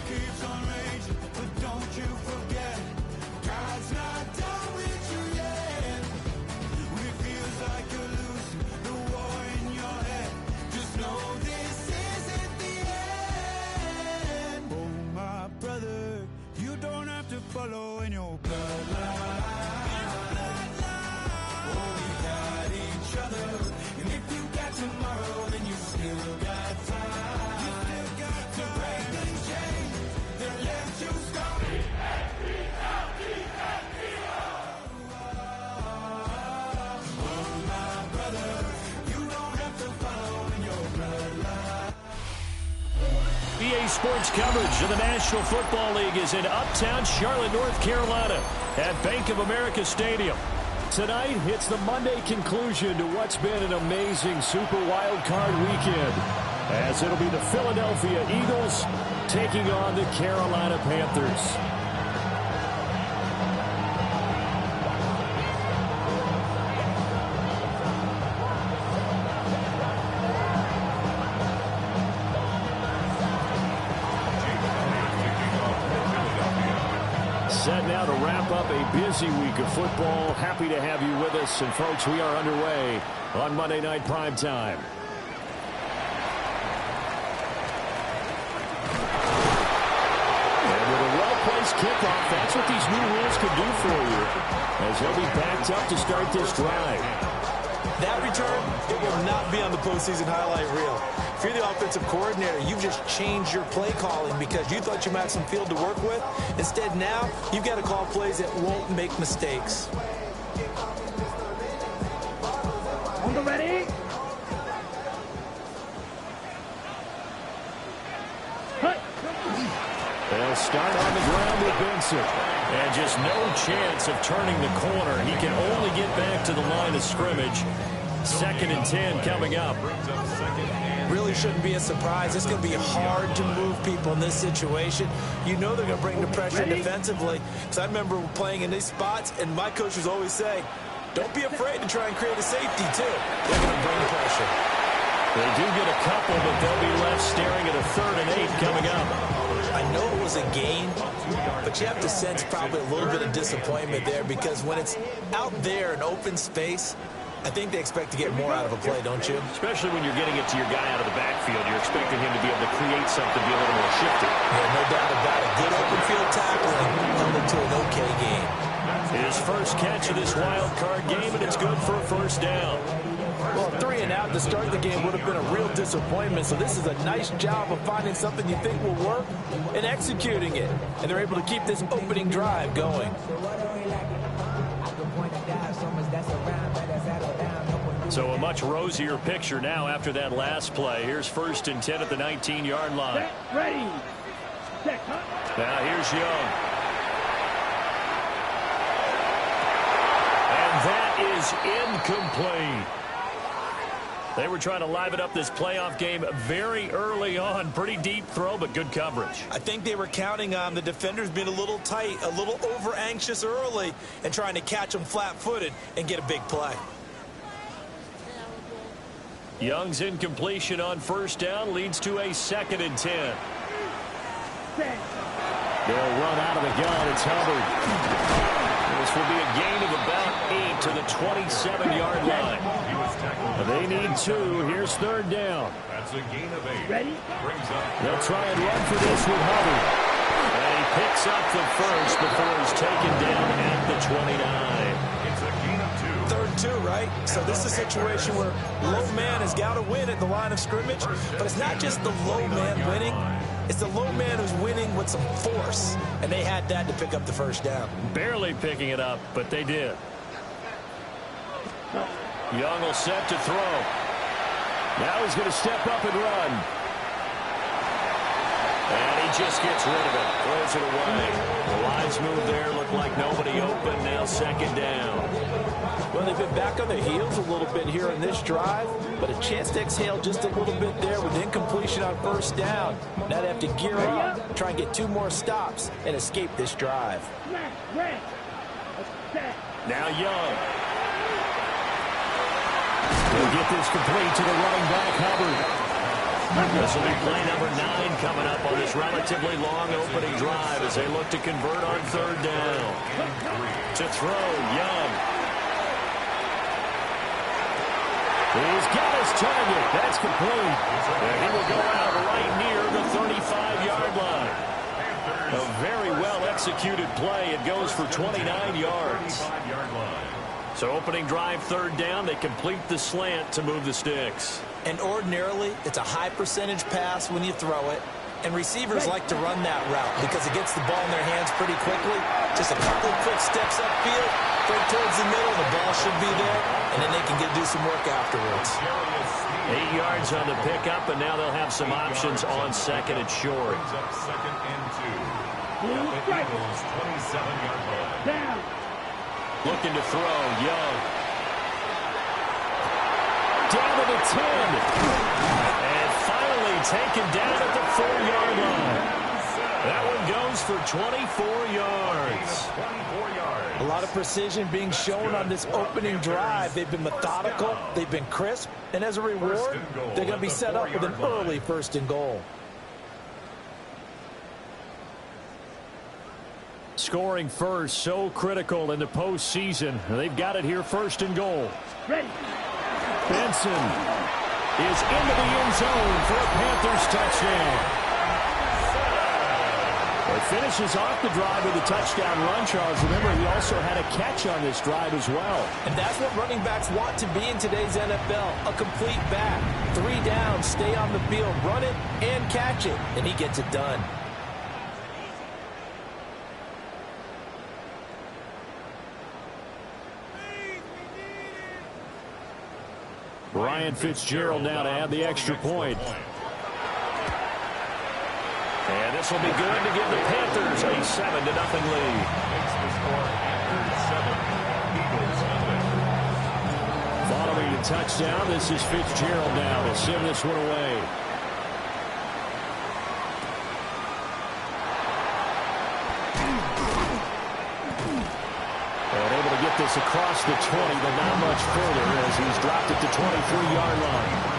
keeps on raging, but don't you forget, God's not done with you yet. When it feels like you're losing the war in your head, just know this isn't the end. Oh, my brother, you don't have to follow in your bloodline. Oh, we got each other, and if you got tomorrow, then you still got time. You still got to break the chain that left you scarred. Oh, my brother, you don't have to follow in your bloodline. EA Sports coverage of the National Football League is in Uptown Charlotte, North Carolina at Bank of America Stadium. Tonight, it's the Monday conclusion to what's been an amazing Super Wild Card weekend, as it'll be the Philadelphia Eagles taking on the Carolina Panthers. Set now to wrap up a busy week of football. Happy to have you with us. And, folks, we are underway on Monday Night Primetime. And with a well-placed kickoff, that's what these new rules can do for you, as they'll be backed up to start this drive. That return, it will not be on the postseason highlight reel. If you're the offensive coordinator, you've just changed your play calling because you thought you might have some field to work with. Instead, now, you've got to call plays that won't make mistakes. On the ready. They'll start on the ground with Benson. And just no chance of turning the corner. He can only get back to the line of scrimmage. 2nd and 10 coming up. Really shouldn't be a surprise. It's going to be hard to move people in this situation. You know they're going to bring the pressure defensively. Because I remember playing in these spots, and my coaches always say, don't be afraid to try and create a safety, too. They're going to bring the pressure. They do get a couple, but they'll be left staring at a 3rd and 8 coming up. I know it was a gain, but you have to sense probably a little bit of disappointment there because when it's out there in open space, I think they expect to get more out of a play, don't you? Especially when you're getting it to your guy out of the backfield. You're expecting him to be able to create something, be a little more shifty. Yeah, no doubt about it. Good open field tackling held it to an okay gain. His first catch of this wild card game, and it's good for a 1st down. Well, 3 and out to start the game would have been a real disappointment, so this is a nice job of finding something you think will work and executing it. And they're able to keep this opening drive going. So a much rosier picture now after that last play. Here's 1st and 10 at the 19-yard line. Set, ready. Set, huh? Now here's Young. And that is incomplete. They were trying to liven up this playoff game very early on. Pretty deep throw, but good coverage. I think they were counting on the defenders being a little tight, a little over-anxious early, and trying to catch them flat-footed and get a big play. Young's incompletion on 1st down leads to a 2nd and 10. They'll run out of the gun. It's Hubbard. This will be a gain of about 8 to the 27-yard line. They need 2. Here's 3rd down. That's a gain of 8. Ready? They'll try and run for this with Hubbard. And he picks up the 1st before he's taken down at the 29. It's a gain of 2. 3rd 2, right? So this is a situation where low man has got to win at the line of scrimmage, but it's not just the low man winning. It's the low man who's winning with some force, and they had that to pick up the 1st down. Barely picking it up, but they did. Young will set to throw. Now he's going to step up and run. And he just gets rid of it. Throws it away. The lines move there. Look like nobody open. Now 2nd down. Well, they've been back on their heels a little bit here in this drive, but a chance to exhale just a little bit there with incompletion on 1st down. Now they have to gear up, try and get 2 more stops, and escape this drive. Now Young. He'll get this complete to the running back, Hubbard. This will be play number 9 coming up on this relatively long opening drive as they look to convert on third down. To throw, Young. He's got his target. That's complete. And he will go out right near the 35-yard line. A very well-executed play. It goes for 29 yards. So opening drive third down, they complete the slant to move the sticks. And ordinarily, it's a high percentage pass when you throw it. And receivers like to run that route because it gets the ball in their hands pretty quickly. Just a couple of quick steps upfield, right towards the middle, the ball should be there, and then they can do some work afterwards. 8 yards on the pickup, and now they'll have some options on second and short. Second and 2. The Eagles 27-yard line. Down. Looking to throw, Young. Down to the 10. And finally taken down at the 4-yard line. That one goes for 24 yards. 24 yards. A lot of precision being shown on this opening drive. They've been methodical, they've been crisp, and as a reward, they're going to be set up with an early first and goal. Scoring first, so critical in the postseason. They've got it here first and goal. Ready. Benson is into the end zone for a Panthers touchdown. It finishes off the drive with a touchdown run, Charles. Remember, he also had a catch on this drive as well. And that's what running backs want to be in today's NFL, a complete back. 3 down, stay on the field, run it, and catch it. And he gets it done. Ryan Fitzgerald now to add the extra point. And this will be good to give the Panthers a 7-0 lead. Makes the score Panthers 7, Eagles 7. Following the touchdown, this is Fitzgerald now to send this one away. And able to get this across the 20, but not much further as he's dropped it to 23-yard line.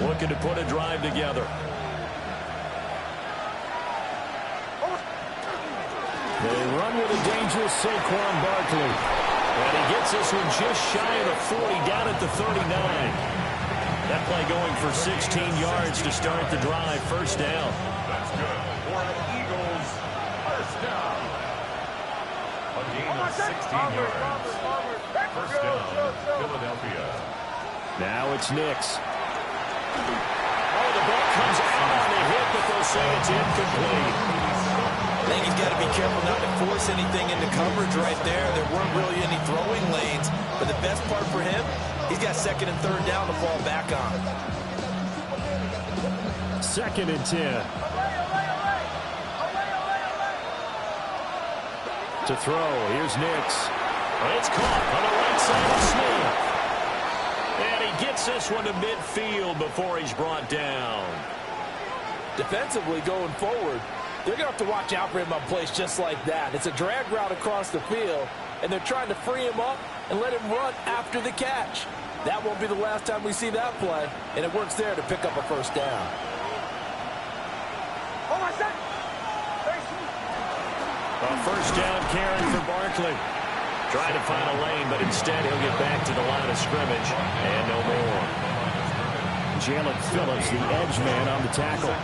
Looking to put a drive together. They run with a dangerous Saquon Barkley. And he gets this one just shy of the 40, down at the 39. That play going for 16 yards to start the drive. First down. That's good for the Eagles. First down. A gain of 16 yards. First down, Philadelphia. Now it's Nix. Oh, the ball comes out on the hit, but they'll say it's incomplete. I think he's got to be careful not to force anything into coverage right there. There weren't really any throwing lanes. But the best part for him, he's got second and third down to fall back on. 2nd and 10. To throw, here's Nix. It's caught on the right side of Smith. And he gets this one to midfield before he's brought down. Defensively going forward, they're going to have to watch out for him on plays just like that. It's a drag route across the field, and they're trying to free him up and let him run after the catch. That won't be the last time we see that play, and it works there to pick up a first down. A first down carry for Barkley. Trying to find a lane, but instead he'll get back to the line of scrimmage, and no more. Jalen Phillips, the edge man on the tackle.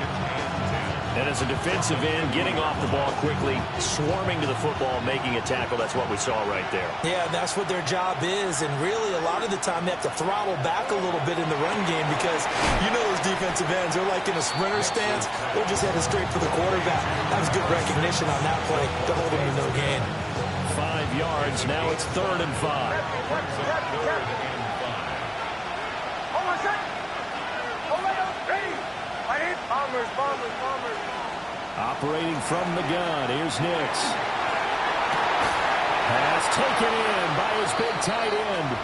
And as a defensive end, getting off the ball quickly, swarming to the football, making a tackle. That's what we saw right there. Yeah, that's what their job is. And really, a lot of the time, they have to throttle back a little bit in the run game because you know those defensive ends, they're like in a sprinter stance. They're just headed straight for the quarterback. That was good recognition on that play to hold him to no gain. 5 yards. Now it's 3rd and 5. Operating from the gun, here's Nix. Pass taken in by his big tight end.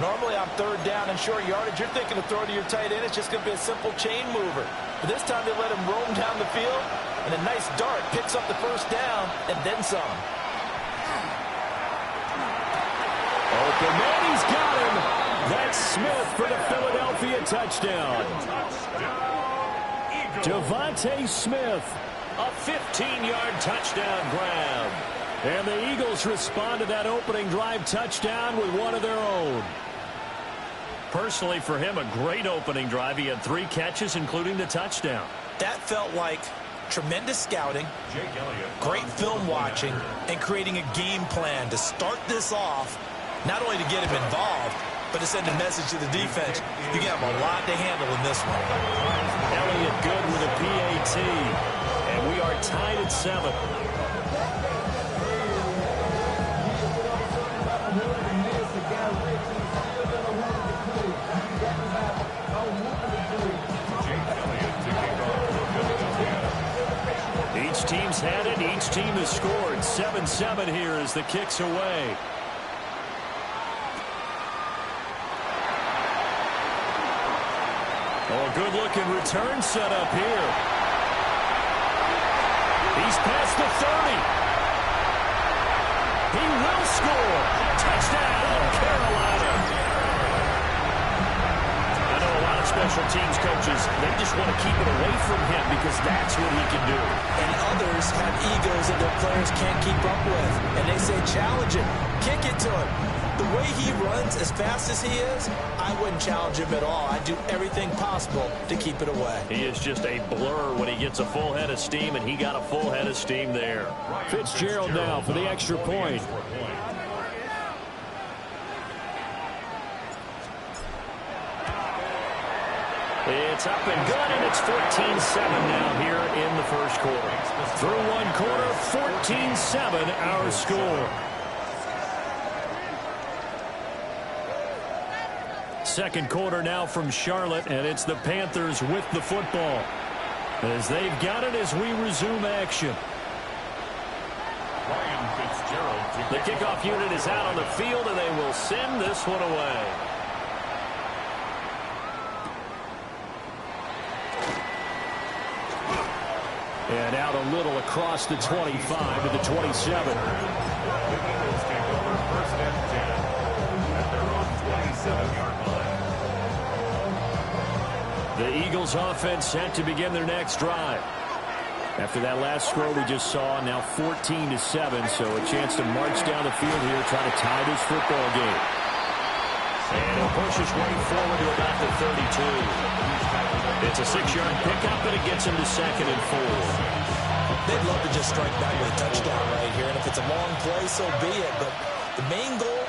Normally on third down and short yardage, you're thinking to throw to your tight end. It's just going to be a simple chain mover. But this time they let him roam down the field, and a nice dart picks up the first down and then some. Open man, he's got him. That's Smith for the Philadelphia touchdown. Devontae Smith, a 15-yard touchdown grab. And the Eagles respond to that opening drive touchdown with one of their own. Personally, for him, a great opening drive. He had 3 catches, including the touchdown. That felt like tremendous scouting, great film watching, and creating a game plan to start this off, not only to get him involved, but to send a message to the defense. You got a lot to handle in this one. Elliott good with a PAT. And we are tied at 7. Each team's had it. Each team has scored. 7-7 here as the kick's away. Oh, good-looking return set up here. He's past the 30. He will score. Touchdown, Carolina. I know a lot of special teams coaches, they just want to keep it away from him because that's what he can do. And others have egos that their players can't keep up with. And they say, challenge him. Kick it to him. The way he runs as fast as he is, I wouldn't challenge him at all. I'd do everything possible to keep it away. He is just a blur when he gets a full head of steam, and he got a full head of steam there. Fitzgerald now for the extra point. It's up and good, and it's 14-7 now here in the first quarter. Through one quarter, 14-7 our score. Second quarter now from Charlotte, and it's the Panthers with the football as they've got it as we resume action. The kickoff unit is out on the field, and they will send this one away. And out a little across the 25 to the 27. The Eagles offense set to begin their next drive. After that last score we just saw, now 14-7, so a chance to march down the field here, try to tie this football game. And he'll push his way forward to about the 32. It's a 6-yard pickup, and it gets him to 2nd and 4. They'd love to just strike back with a touchdown right here, and if it's a long play, so be it. But the main goal,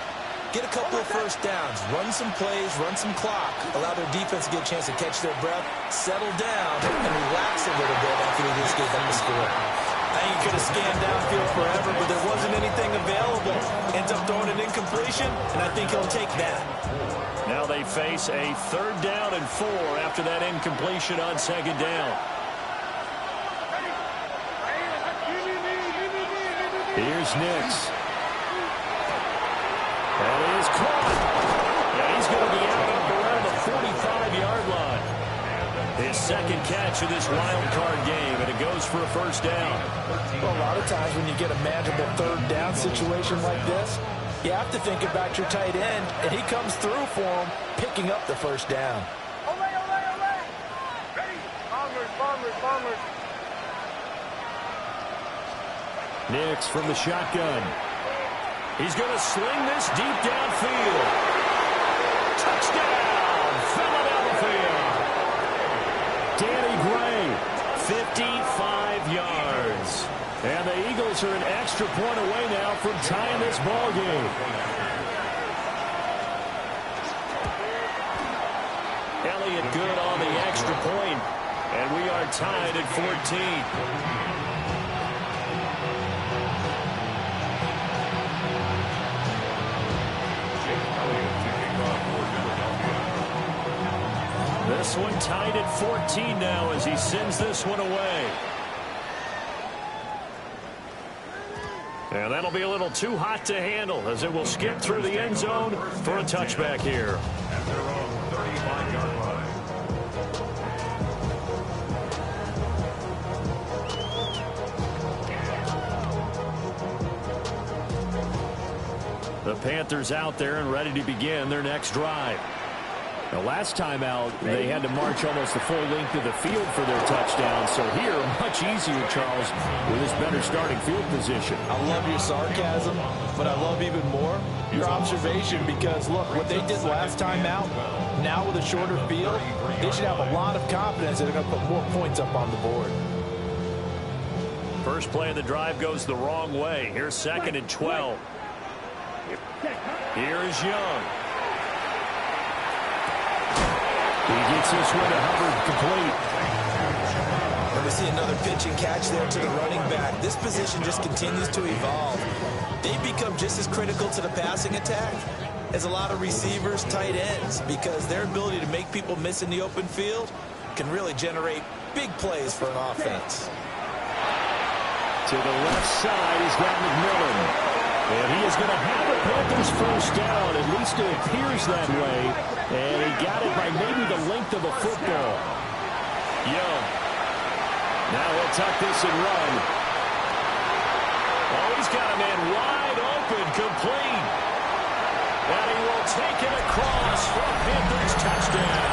get a couple of first downs, run some plays, run some clock, allow their defense to get a chance to catch their breath, settle down, and relax a little bit after they just gave them the score. I think he could have scanned downfield forever, but there wasn't anything available. Ends up throwing an incompletion, and I think he'll take that. Now they face a 3rd down and 4 after that incompletion on 2nd down. Here's Nix. That is caught. Yeah, he's going to be out around the 45-yard line. His 2nd catch of this wild card game, and it goes for a 1st down. Well, a lot of times when you get a manageable 3rd down situation like this, you have to think about your tight end, and he comes through for him, picking up the 1st down. Ready? Bombers. Nix from the shotgun. He's going to sling this deep downfield. Touchdown, Philadelphia. Danny Gray, 55 yards. And the Eagles are an extra point away now from tying this ball game. Elliott good on the extra point, and we are tied at 14. This one tied at 14 now as he sends this one away. And that'll be a little too hot to handle as it will skip through the end zone for a touchback here. At their own 35-yard line. The Panthers out there and ready to begin their next drive. The last time out, they had to march almost the full length of the field for their touchdown. So here, much easier, Charles, with this better starting field position. I love your sarcasm, but I love even more your observation because, look, what they did last time out, now with a shorter field, they should have a lot of confidence that they're going to put more points up on the board. First play of the drive goes the wrong way. Here's 2nd and 12. Here is Young. He gets this one to Hubbard complete. And we see another pitch and catch there to the running back. This position just continues to evolve. They become just as critical to the passing attack as a lot of receivers, tight ends, because their ability to make people miss in the open field can really generate big plays for an offense. To the left side, he's got McMillan. And he is going to have the Panthers first down. At least it appears that way. And he got it by maybe the length of a football. Young. Now he'll tuck this and run. Oh, he's got a man wide open, complete. And he will take it across for a Panthers touchdown.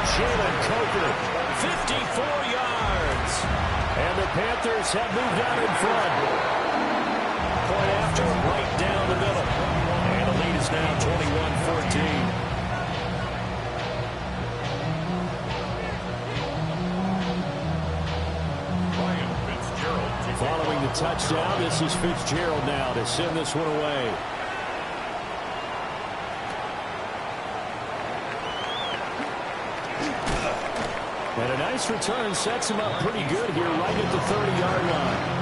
Jalen Coker, 54 yards. And the Panthers have moved out in front. Point after, right down the middle. And the lead is now 21-14. Ryan Fitzgerald. Following the touchdown, this is Fitzgerald now to send this one away. And a nice return sets him up pretty good here right at the 30-yard line.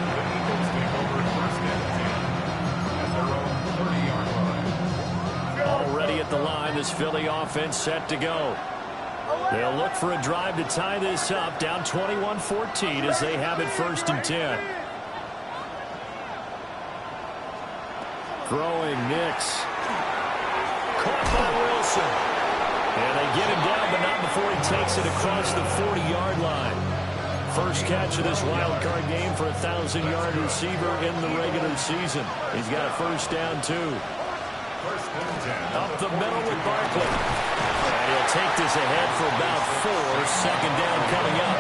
Already at the line, this Philly offense set to go. They'll look for a drive to tie this up, down 21-14 as they have it 1st and 10. Throwing Nix. Caught by Wilson. And they get him down, but not before he takes it across the 40-yard line. First catch of this wild card game for a 1,000-yard receiver in the regular season. He's got a first down, too. Up the middle with Barkley. And he'll take this ahead for about 4. 2nd down coming up.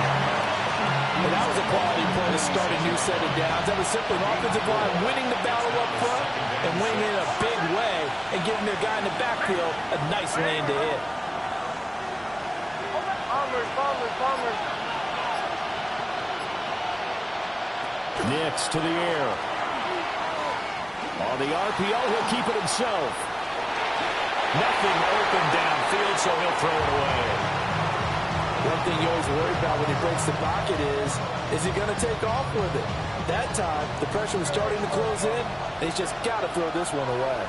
Well, that was a quality play to start a new set of downs. That was simply an offensive line winning the battle up front and winning it in a big way and giving their guy in the backfield a nice lane to hit. Nix to the air. On the RPO, he'll keep it himself. Nothing open downfield, so he'll throw it away. One thing you always worry about when he breaks the pocket is he going to take off with it? That time, the pressure was starting to close in, and he's just got to throw this one away.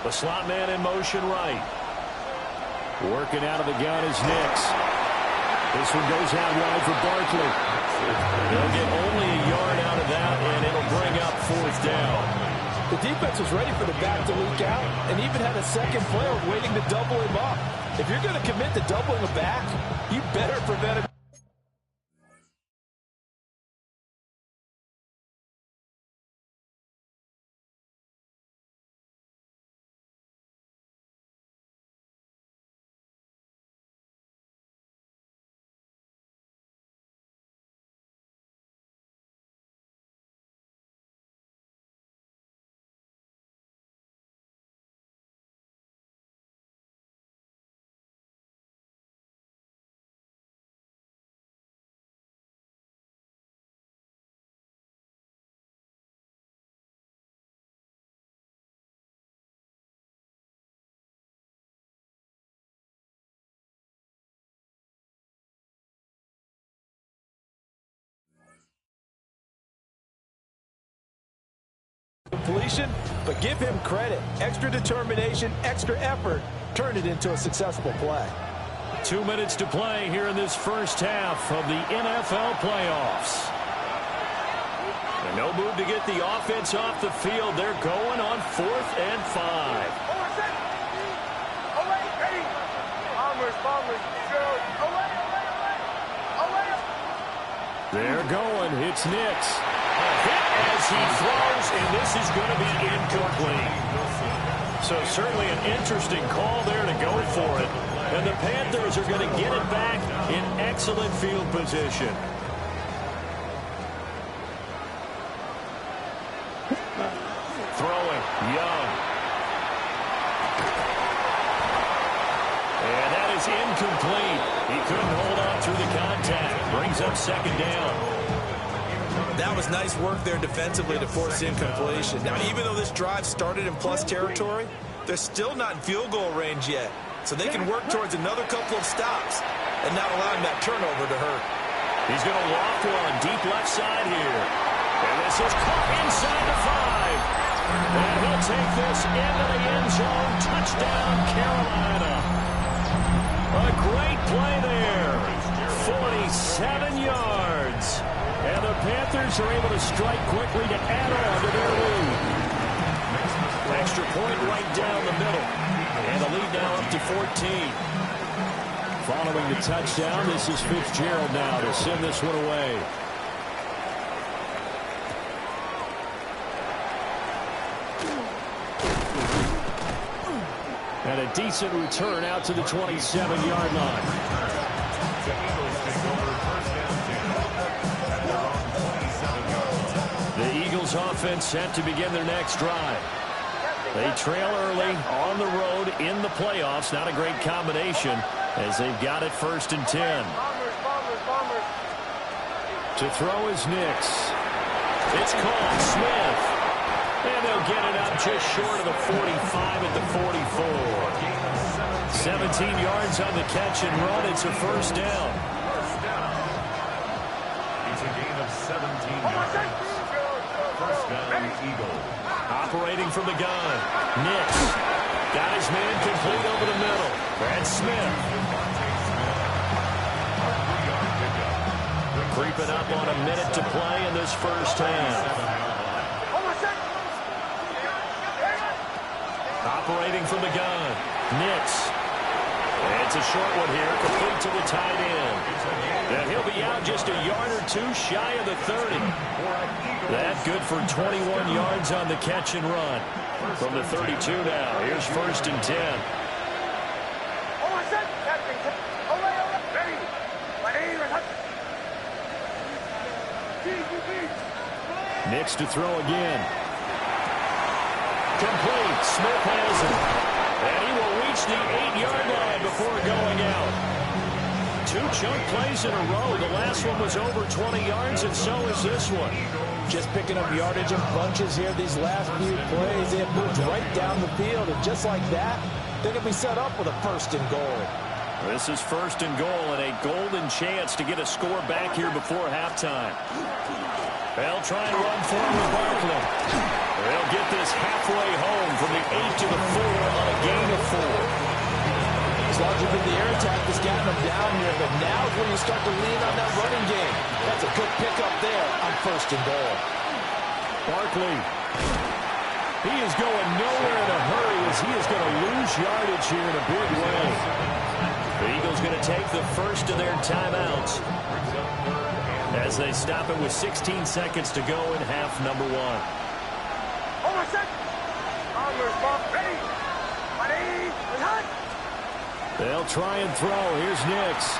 The slot man in motion right. Working out of the gun is Nix. This one goes out wide for Barkley. They'll get only a yard out of that, and it'll bring up 4th down. The defense was ready for the back to leak out and even had a second player waiting to double him up. If you're going to commit to doubling a back, you better prevent him. Completion, but give him credit. Extra determination, extra effort, turned it into a successful play. 2 minutes to play here in this first half of the NFL playoffs. And no move to get the offense off the field. They're going on 4th and 5. They're going. It's Nix. A hit as he throws, and this is going to be incomplete. So certainly an interesting call there to go for it. And the Panthers are going to get it back in excellent field position. Throwing, Young. And that is incomplete. He couldn't hold on through the contact. Brings up 2nd down. That was nice work there defensively to force incompletion. Now, even though this drive started in plus territory, they're still not in field goal range yet. So they can work towards another couple of stops and not allowing that turnover to hurt. He's going to loft one deep left side here. And this is caught inside the 5. And he'll take this into the end zone. Touchdown, Carolina. A great play there. 47 yards. And the Panthers are able to strike quickly to add on to their lead. Extra point right down the middle. And the lead now up to 14. Following the touchdown, this is Fitzgerald now to send this one away. And a decent return out to the 27-yard line. The Eagles offense set to begin their next drive. They trail early on the road in the playoffs. Not a great combination as they've got it 1st and 10. To throw is Nix. It's called Smith. And they'll get it up just short of the 45 at the 44. 17 yards on the catch and run. It's a 1st down. It's a gain of 17 yards. 1st down, Eagles. Operating from the gun. Nix. Got his man complete over the middle. Brad Smith. Creeping up on a minute to play in this first half. Operating from the gun. Nix. It's a short one here, complete to the tight end. And he'll be out just a yard or two shy of the 30. That good for 21 yards on the catch and run. From the 32 now, here's 1st and 10. Nix to throw again. Complete. Smith has it. And he will reach the 8-yard line before going out. 2 chunk plays in a row. The last one was over 20 yards, and so is this one. Just picking up yardage in bunches here. These last few plays, they have moved right down the field. And just like that, they're going to be set up with a 1st and goal. This is 1st and goal and a golden chance to get a score back here before halftime. They'll try and run forward with Barkley. They'll get this halfway home from the 8 to the 4 on a gain of 4. As long as you've been the air attack has gotten them down here, but now is when you start to lean on that running game. That's a good pickup there on 1st and goal. Barkley. He is going nowhere in a hurry as he is going to lose yardage here in a big way. The Eagles going to take the first of their timeouts as they stop it with 16 seconds to go in half number 1. They'll try and throw. Here's Nix.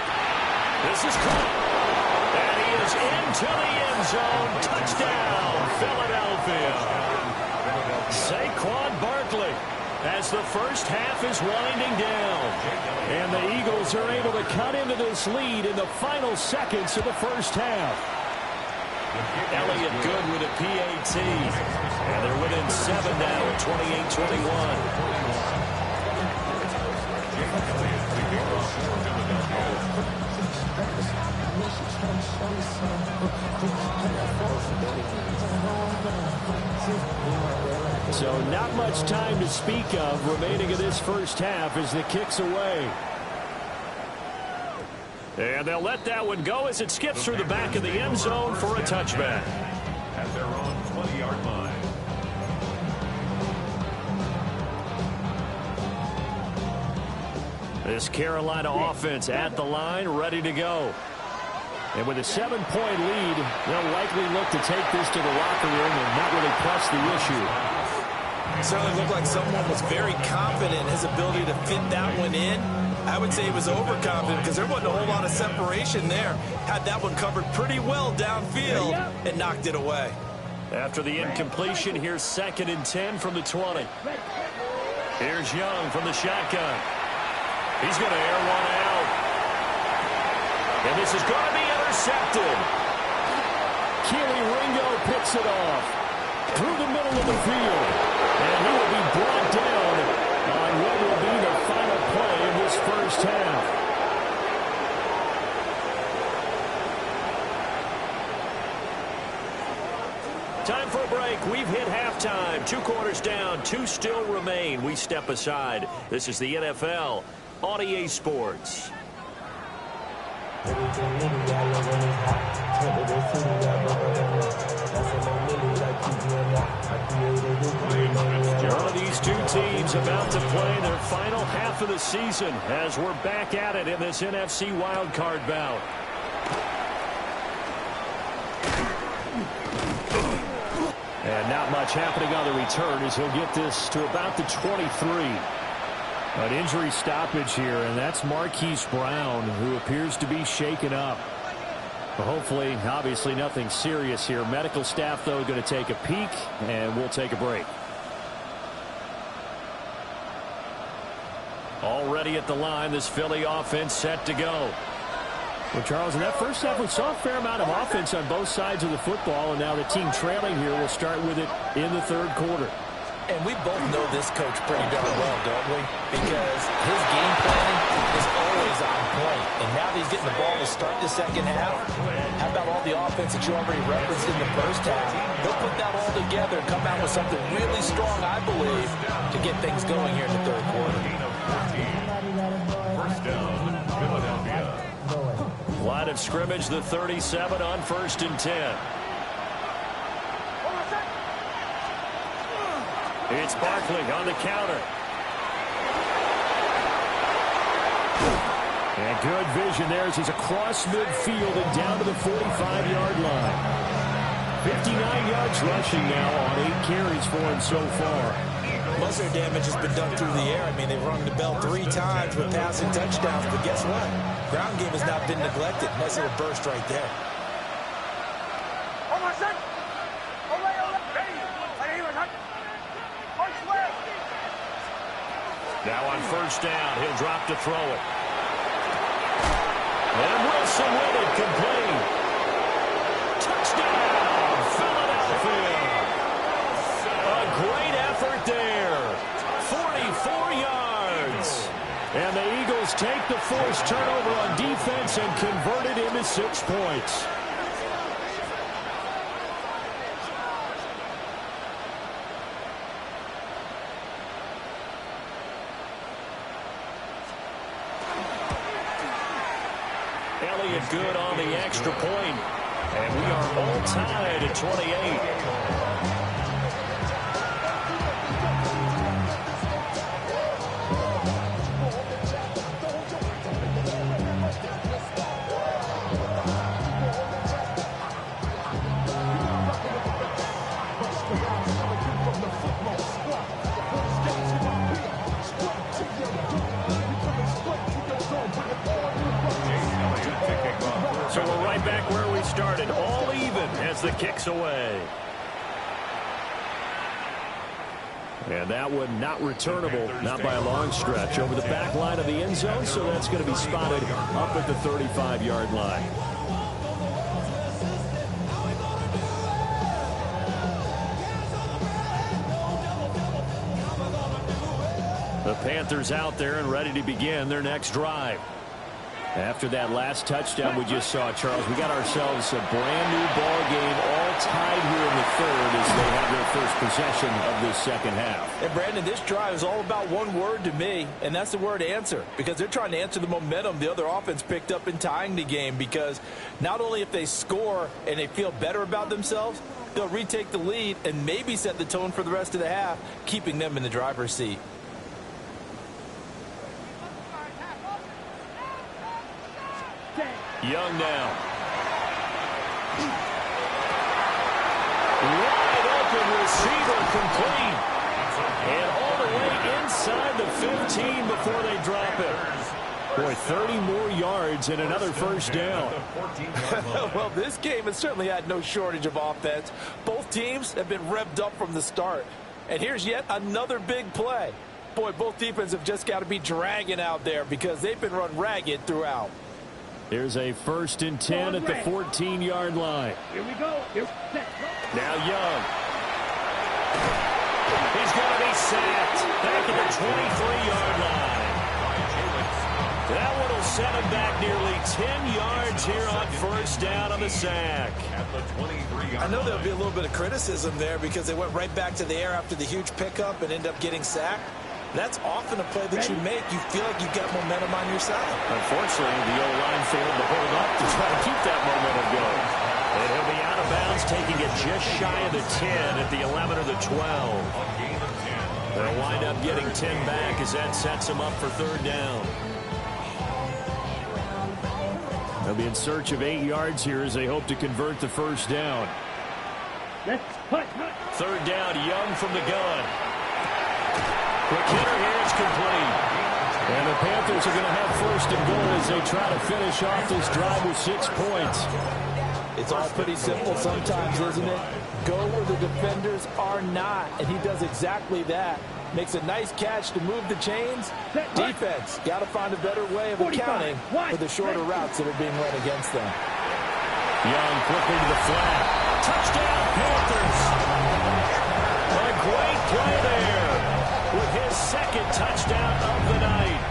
This is caught. And he is into the end zone. Touchdown, Philadelphia. Saquon Barkley as the first half is winding down. And the Eagles are able to cut into this lead in the final seconds of the first half. Elliott good with a PAT. And they're within 7 now at 28-21. So not much time to speak of remaining in this first half as the kick's away. And they'll let that one go as it skips through the back of the end zone for a touchback. At their own 20-yard line. This Carolina offense at the line, ready to go. And with a 7-point lead, they'll likely look to take this to the locker room and not really press the issue. It certainly looked like someone was very confident in his ability to fit that one in. I would say he was overconfident because there wasn't a whole lot of separation there. Had that one covered pretty well downfield and knocked it away. After the incompletion, here's 2nd and 10 from the 20. Here's Young from the shotgun. He's going to air one out. And this is going to be intercepted. Keely Ringo picks it off through the middle of the field. And he will be brought down on what will be the final play of this first half. Time for a break. We've hit halftime. 2 quarters down. 2 still remain. We step aside. This is the NFL on EA Sports. One of these 2 teams about to play their final half of the season as we're back at it in this NFC wildcard bout. And not much happening on the return as he'll get this to about the 23. An injury stoppage here, and that's Marquise Brown, who appears to be shaken up. Well, hopefully, obviously nothing serious here. Medical staff, though, going to take a peek, and we'll take a break. Already at the line, this Philly offense set to go. Well, Charles, in that first half, we saw a fair amount of offense on both sides of the football, and now the team trailing here will start with it in the 3rd quarter. And we both know this coach pretty darn well, don't we? Because his game planning is always on point. And now that he's getting the ball to start the second half, how about all the offense that you already referenced in the first half? He'll put that all together and come out with something really strong, I believe, to get things going here in the 3rd quarter. First down, Philadelphia. Line of scrimmage, the 37 on 1st and 10. It's Barkley on the counter. And good vision there as he's across midfield and down to the 45-yard line. 59 yards rushing now on 8 carries for him so far. Most of their damage has been done through the air. I mean, they've rung the bell 3 times with passing touchdowns, but guess what? Ground game has not been neglected. Nice little burst right there. Now on 1st down, he'll drop to throw it. And Wilson with it, complete. Touchdown, Philadelphia. A great effort there. 44 yards. And the Eagles take the forced turnover on defense and convert it into 6 points. Elliott good on the extra point. And we are all tied at 28. So we're right back where we started, all even as the kick's away. And that one not returnable, not by a long stretch, over the back line of the end zone, so that's going to be spotted up at the 35-yard line. The Panthers out there and ready to begin their next drive. After that last touchdown we just saw, Charles, we got ourselves a brand new ball game, all tied here in the third as they have their first possession of this second half. And Brandon, this drive is all about one word to me, and that's the word answer, because they're trying to answer the momentum the other offense picked up in tying the game, because not only if they score and they feel better about themselves, they'll retake the lead and maybe set the tone for the rest of the half, keeping them in the driver's seat. Young now. Wide open receiver complete. And all the way inside the 15 before they drop it. Boy, 30 more yards and another first down. Well, this game has certainly had no shortage of offense. Both teams have been revved up from the start. And here's yet another big play. Boy, both defenses have just got to be dragging out there because they've been run ragged throughout. There's a 1st and 10 at the 14-yard line. Here we go. Now Young. He's going to be sacked back at the 23-yard line. That one will set him back nearly 10 yards here on first down on the sack. I know there'll be a little bit of criticism there because they went right back to the air after the huge pickup and ended up getting sacked. That's often a play that you make. You feel like you've got momentum on your side. Unfortunately, the O-line failed to hold up to try to keep that momentum going. And he'll be out of bounds, taking it just shy of the 10 at the 11 or the 12. They'll wind up getting 10 back as that sets them up for third down. They'll be in search of 8 yards here as they hope to convert the first down. Third down, Young from the gun. Quick hitter here, it's complete. And the Panthers are going to have first and goal as they try to finish off this drive with 6 points. It's all pretty simple sometimes, isn't it? Go where the defenders are not, and he does exactly that. Makes a nice catch to move the chains. Defense, got to find a better way of accounting for the shorter routes that are being run against them. Young quickly to the flat. Touchdown, Panthers. A great play there with his second touchdown of the night.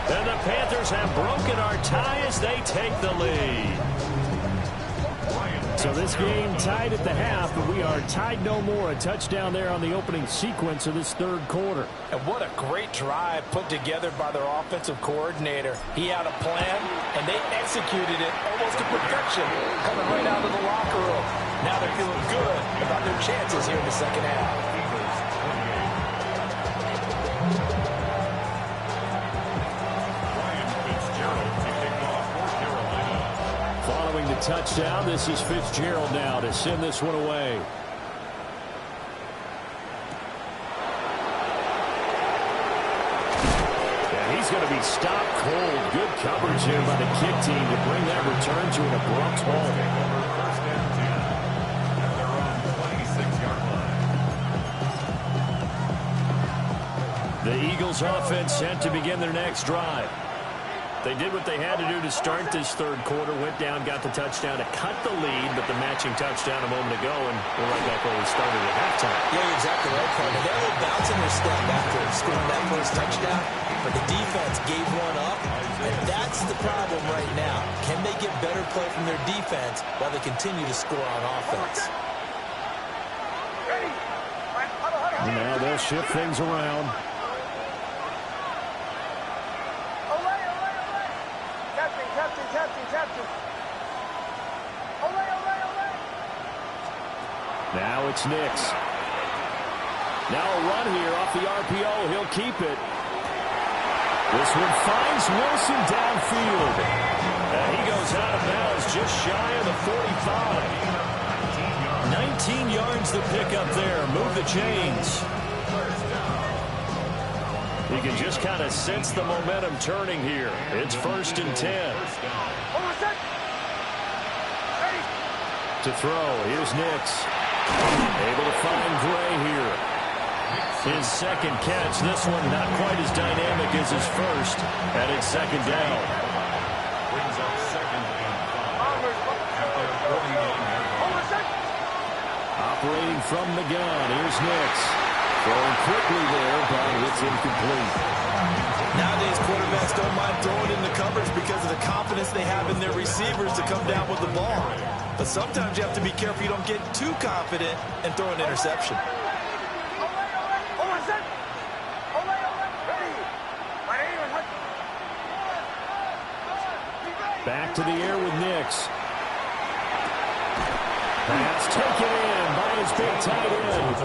And the Panthers have broken our tie as they take the lead. So this game tied at the half, but we are tied no more. A touchdown there on the opening sequence of this third quarter. And what a great drive put together by their offensive coordinator. He had a plan, and they executed it almost to perfection, coming right out of the locker room. Now they're feeling good about their chances here in the second half. Following the touchdown, this is Fitzgerald now to send this one away. And he's going to be stopped cold. Good coverage here by the kick team to bring that return to an abrupt halt. First and 10 at their own 26-yard line. The Eagles offense set to begin their next drive. They did what they had to do to start this third quarter, went down, got the touchdown to cut the lead, but the matching touchdown a moment ago, and we're right back where we started at halftime. Yeah, you're exactly right, partner. They were bouncing their step after scoring that first touchdown, but the defense gave one up, and that's the problem right now. Can they get better play from their defense while they continue to score on offense? Now they'll shift things around. Now it's Nix. Now a run here off the RPO. He'll keep it. This one finds Wilson downfield. And he goes out of bounds just shy of the 45. 19 yards the pickup there. Move the chains. You can just kind of sense the momentum turning here. It's first and 10. To throw. Here's Nix. Able to find Gray here. His second catch. This one not quite as dynamic as his first. And it's second down. Brings up second and 5 at their 49-yard line. Operating from the gun. Here's Nix. Throwing quickly there, but it's incomplete. Nowadays, quarterbacks don't mind throwing in the coverage because of the confidence they have in their receivers to come down with the ball. But sometimes you have to be careful you don't get too confident and throw an interception. Back to the air with Nix. Pass taken in by his big tight end.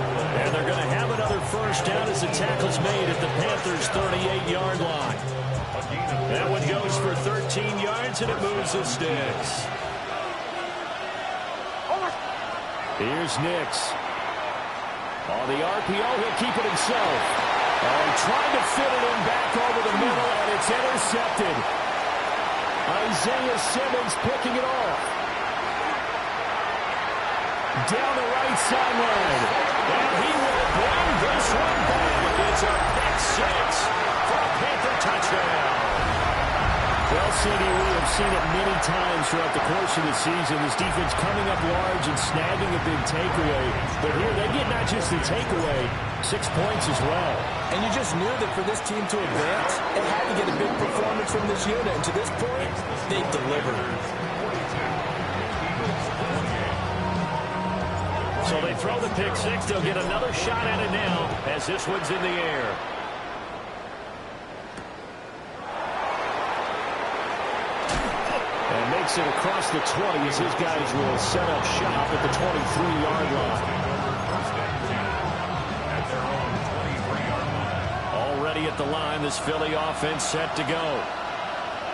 And they're going to have another first down as the tackle's made at the Panthers' 38-yard line. That one goes for 13 yards, and it moves the sticks. Here's Nix. On the RPO, he'll keep it himself. Trying to fit it in back over the middle, and it's intercepted. Isaiah Simmons picking it off. Down the right sideline. And he will bring this one back. It's a pick six for a Panther touchdown. Well, CD, we have seen it many times throughout the course of the season. This defense coming up large and snagging a big takeaway. But here they get not just the takeaway, 6 points as well. And you just knew that for this team to advance, it had to get a big performance from this unit. And to this point, they've delivered. So they throw the pick six. They'll get another shot at it now as this one's in the air. And makes it across the 20 as his guys will set up shop at the 23-yard line. Already at the line, this Philly offense set to go.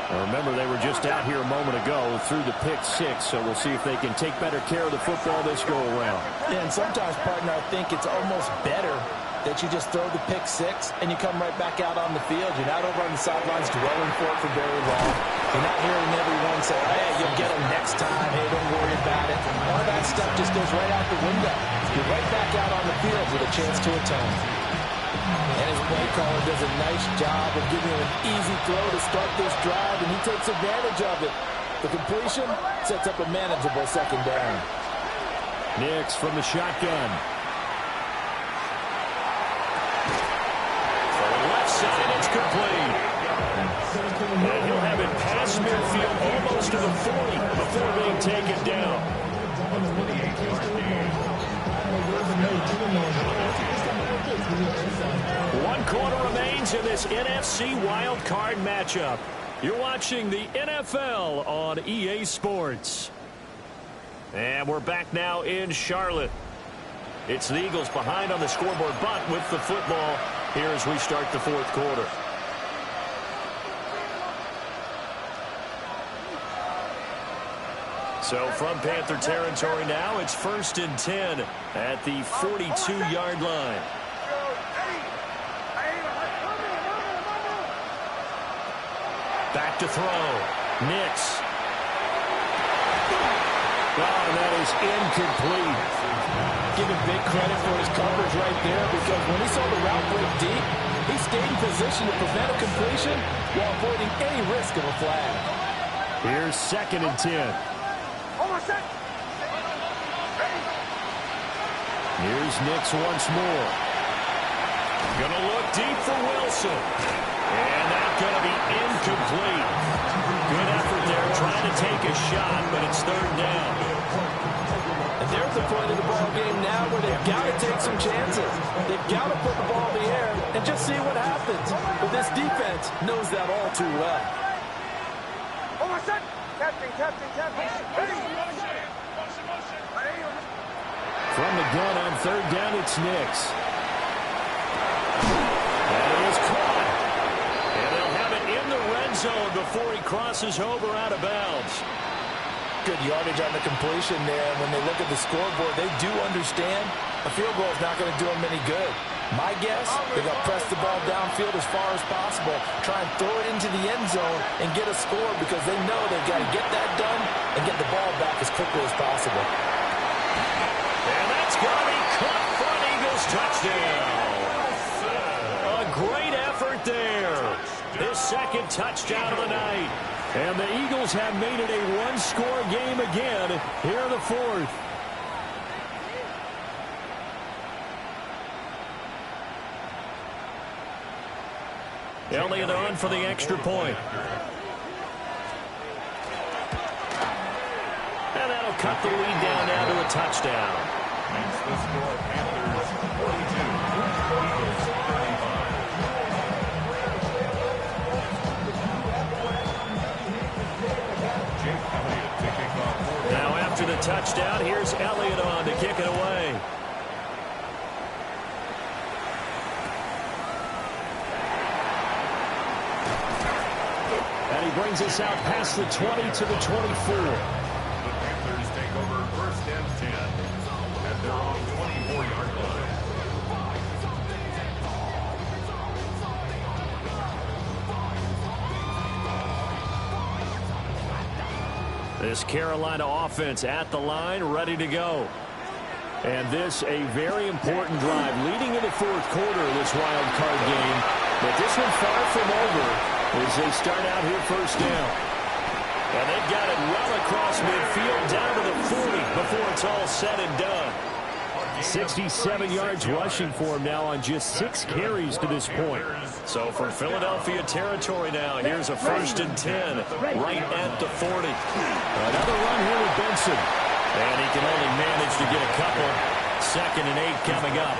Now remember, they were just out here a moment ago through the pick six, so we'll see if they can take better care of the football this go-around. Yeah, and sometimes, partner, I think it's almost better that you just throw the pick six and you come right back out on the field. You're not over on the sidelines dwelling for it for very long. You're not hearing everyone say, hey, you'll get them next time. Hey, don't worry about it. All that stuff just goes right out the window. You're right back out on the field with a chance to atone. And his play caller does a nice job of giving him an easy throw to start this drive, and he takes advantage of it. The completion sets up a manageable second down. Nix from the shotgun. For the left side, it's complete. And he'll have it past midfield almost to the 40 before being taken down. One quarter remains in this NFC Wild Card matchup. You're watching the NFL on EA Sports. And we're back now in Charlotte. It's the Eagles behind on the scoreboard, but with the football here as we start the fourth quarter. So from Panther territory now, it's 1st and 10 at the 42-yard line. Back to throw. Nix. Oh, and that is incomplete. Give him big credit for his coverage right there, because when he saw the route break deep, he stayed in position to prevent a completion while avoiding any risk of a flag. Here's 2nd and 10. Here's Nix once more. Gonna look deep for Wilson. And that's gonna be incomplete. Good effort there trying to take a shot, but it's 3rd down. And there's the point of the ball game now where they've got to take some chances. They've got to put the ball in the air and just see what happens. But this defense knows that all too well. From the gun on 3rd down, it's Nix. And it is caught. And they'll have it in the red zone before he crosses over out of bounds. Good yardage on the completion there. When they look at the scoreboard, they do understand a field goal is not going to do them any good. My guess, they're going to press the ball downfield as far as possible, try and throw it into the end zone and get a score, because they know they've got to get that done and get the ball back as quickly as possible. And that's going to be caught for an Eagles touchdown. A great effort there. His 2nd touchdown of the night. And the Eagles have made it a one-score game again here in the 4th. Elliott on for the extra point. And that'll cut the lead down now to a touchdown. Makes the score Panthers 42, Eagles 35. Jake Elliott to kick off. Now after the touchdown, here's Elliott on to kick it away. And he brings us out past the 20 to the 24. The Panthers take over first and 10 at their own 24-yard line. This Carolina offense at the line, ready to go. And this a very important drive leading in the fourth quarter of this wild card game. But this one far from over as they start out here first down. And they've got it well across midfield down to the 40 before it's all said and done. 67 yards rushing for him now on just 6 carries to this point. So for Philadelphia territory now, here's a 1st and 10 right at the 40. Another run here with Benson. And he can only manage to get a couple. 2nd and 8 coming up.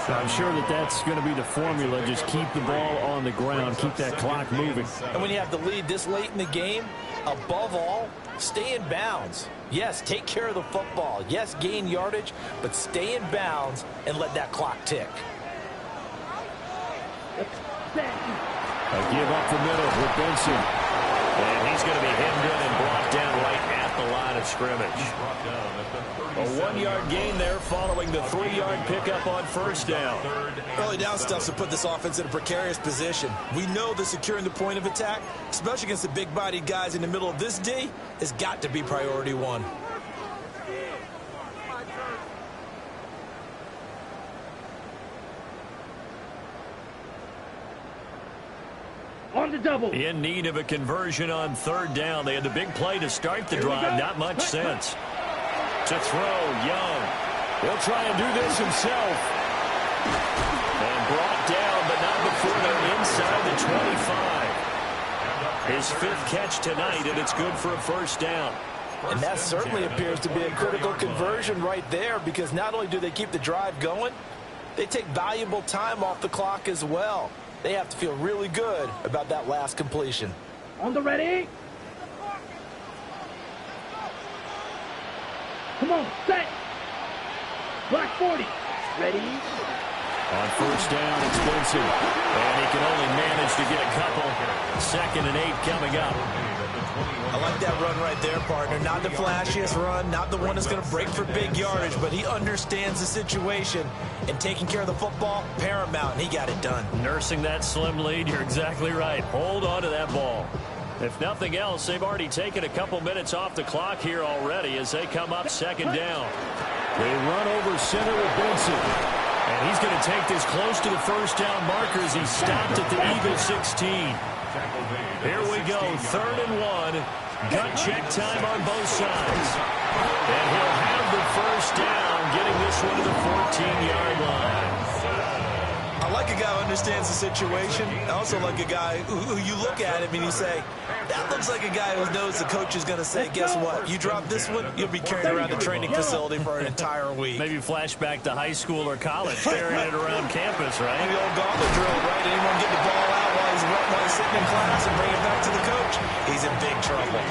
I'm sure that's going to be the formula. Just keep the ball on the ground. Keep that clock moving. And when you have the lead this late in the game, above all, stay in bounds. Yes, take care of the football. Yes, gain yardage, but stay in bounds and let that clock tick. A give up the middle with Benson. And he's going to be hemmed in and brought down right at the line of scrimmage. A 1-yard gain there following the 3-yard pickup on first down. Early down stuff to put this offense in a precarious position. We know that securing the point of attack, especially against the big-bodied guys in the middle of this D, has got to be priority one. On the double. In need of a conversion on 3rd down. They had the big play to start the drive. Not much sense. To throw, Young. He'll try and do this himself. And brought down, but not before they're inside the 25. His 5th catch tonight, and it's good for a 1st down. And that certainly appears to be a critical conversion right there, because not only do they keep the drive going, they take valuable time off the clock as well. They have to feel really good about that last completion. On the ready. Come on, set. Black 40. Ready. On 1st down, it's Benson. And he can only manage to get a couple. 2nd and 8 coming up. I like that run right there, partner. Not the flashiest run, not the one that's going to break for big yardage, but he understands the situation, and taking care of the football, paramount, and he got it done. Nursing that slim lead, you're exactly right. Hold on to that ball. If nothing else, they've already taken a couple minutes off the clock here already as they come up 2nd down. They run over center with Benson. And he's going to take this close to the 1st down marker as he stopped at the Eagle 16. Here we go, 3rd and 1. Gut check time on both sides. And he'll have the 1st down, getting this one to the 14-yard line. I like a guy who understands the situation. I also like a guy who you look at him and you say, that looks like a guy who knows the coach is going to say, guess what? You drop this one, you'll be carrying around the training facility for an entire week. Maybe flashback to high school or college, carrying it around campus, right? The old gauntlet drill, right? Anyone get the ball out while he's sitting in class and bring it back to the coach, he's in big trouble.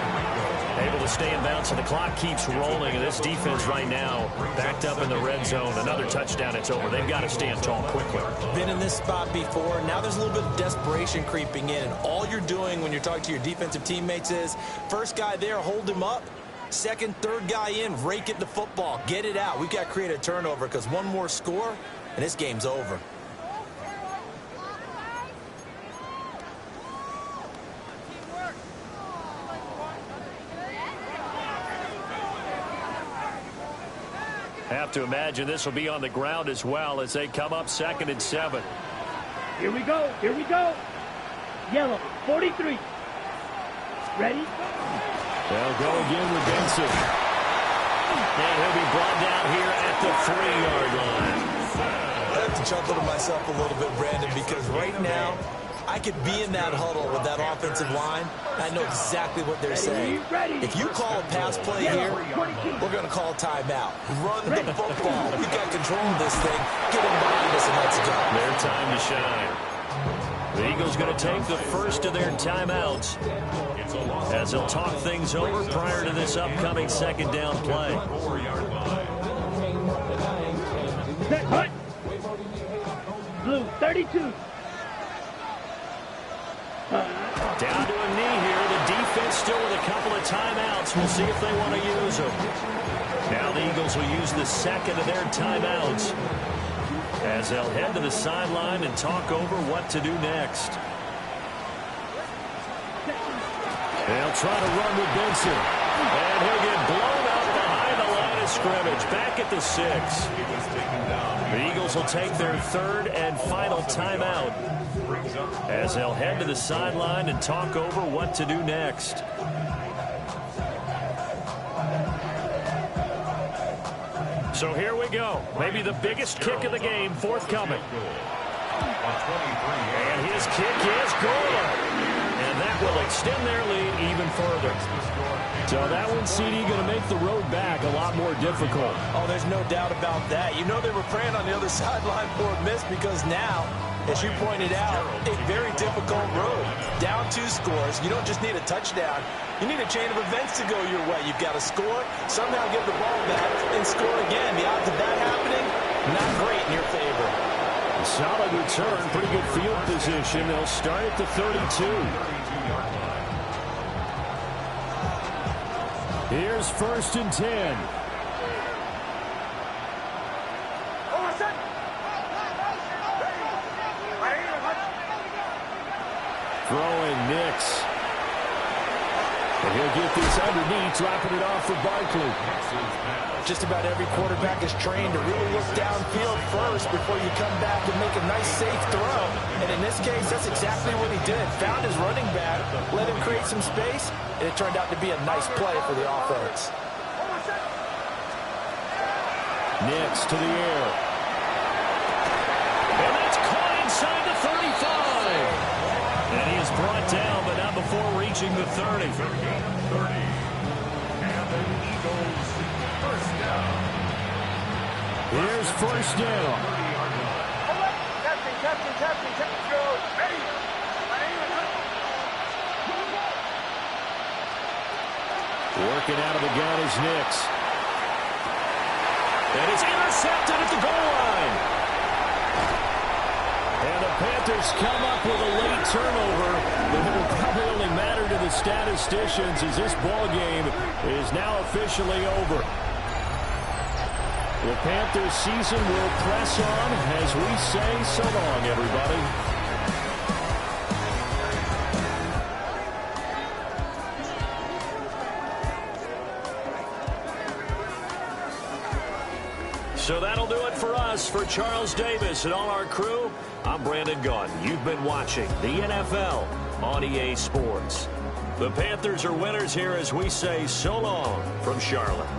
Able to stay in bounds, and the clock keeps rolling, and this defense right now backed up in the red zone. Another touchdown, it's over. They've got to stand tall quickly. Been in this spot before. Now there's a little bit of desperation creeping in, and all you're doing when you're talking to your defensive teammates is, first guy there, hold him up. 2nd, 3rd guy in, rake it the football. Get it out. We've got to create a turnover because one more score, and this game's over. Have to imagine this will be on the ground as well as they come up 2nd and 7. Here we go. Here we go. Yellow, 43. Ready? They'll go again with Benson. And he'll be brought down here at the 3-yard line. I have to chuckle to myself a little bit, Brandon, because right now I could be in that huddle with that offensive line. I know exactly what they're saying. If you call a pass play here, we're going to call a timeout. Run the football. We've got control of this thing. Get him behind us and let's go. Their time to shine. The Eagles going to take the first of their timeouts as they'll talk things over prior to this upcoming second down play. Cut. Blue, 32. Down to a knee here. The defense still with a couple of timeouts. We'll see if they want to use them. Now the Eagles will use the second of their timeouts as they'll head to the sideline and talk over what to do next. They'll try to run with Benson. And he'll get blown up behind the line of scrimmage. Back at the 6. The Eagles will take their third and final timeout as they'll head to the sideline and talk over what to do next. So here we go. Maybe the biggest kick of the game forthcoming. And his kick is good. And that will extend their lead even further. So that one, CD, going to make the road back a lot more difficult. Oh, there's no doubt about that. You know they were praying on the other sideline for a miss because now, as you pointed out, a very difficult road. Down 2 scores. You don't just need a touchdown. You need a chain of events to go your way. You've got to score, somehow give the ball back, and score again. The odds of that happening, not great in your favor. A solid return, pretty good field position. They'll start at the 32. Here's 1st and 10. Throwing Nix. And he'll get this underneath, dropping it off for Barkley. Just about every quarterback is trained to really look downfield first before you come back and make a nice, safe throw. And in this case, that's exactly what he did. Found his running back, let him create some space, and it turned out to be a nice play for the offense. Nix to the air. And that's caught inside the 35. And he is brought down, but not before reaching the 30. Here's 1st down. Working out of the gun is Nix. And it's intercepted at the goal line. And the Panthers come up with a late turnover, but it will probably only matter to the statisticians as this ball game is now officially over. The Panthers season will press on as we say so long, everybody. So that'll do it for us. For Charles Davis and all our crew, I'm Brandon Gaudin. You've been watching the NFL on EA Sports. The Panthers are winners here as we say so long from Charlotte.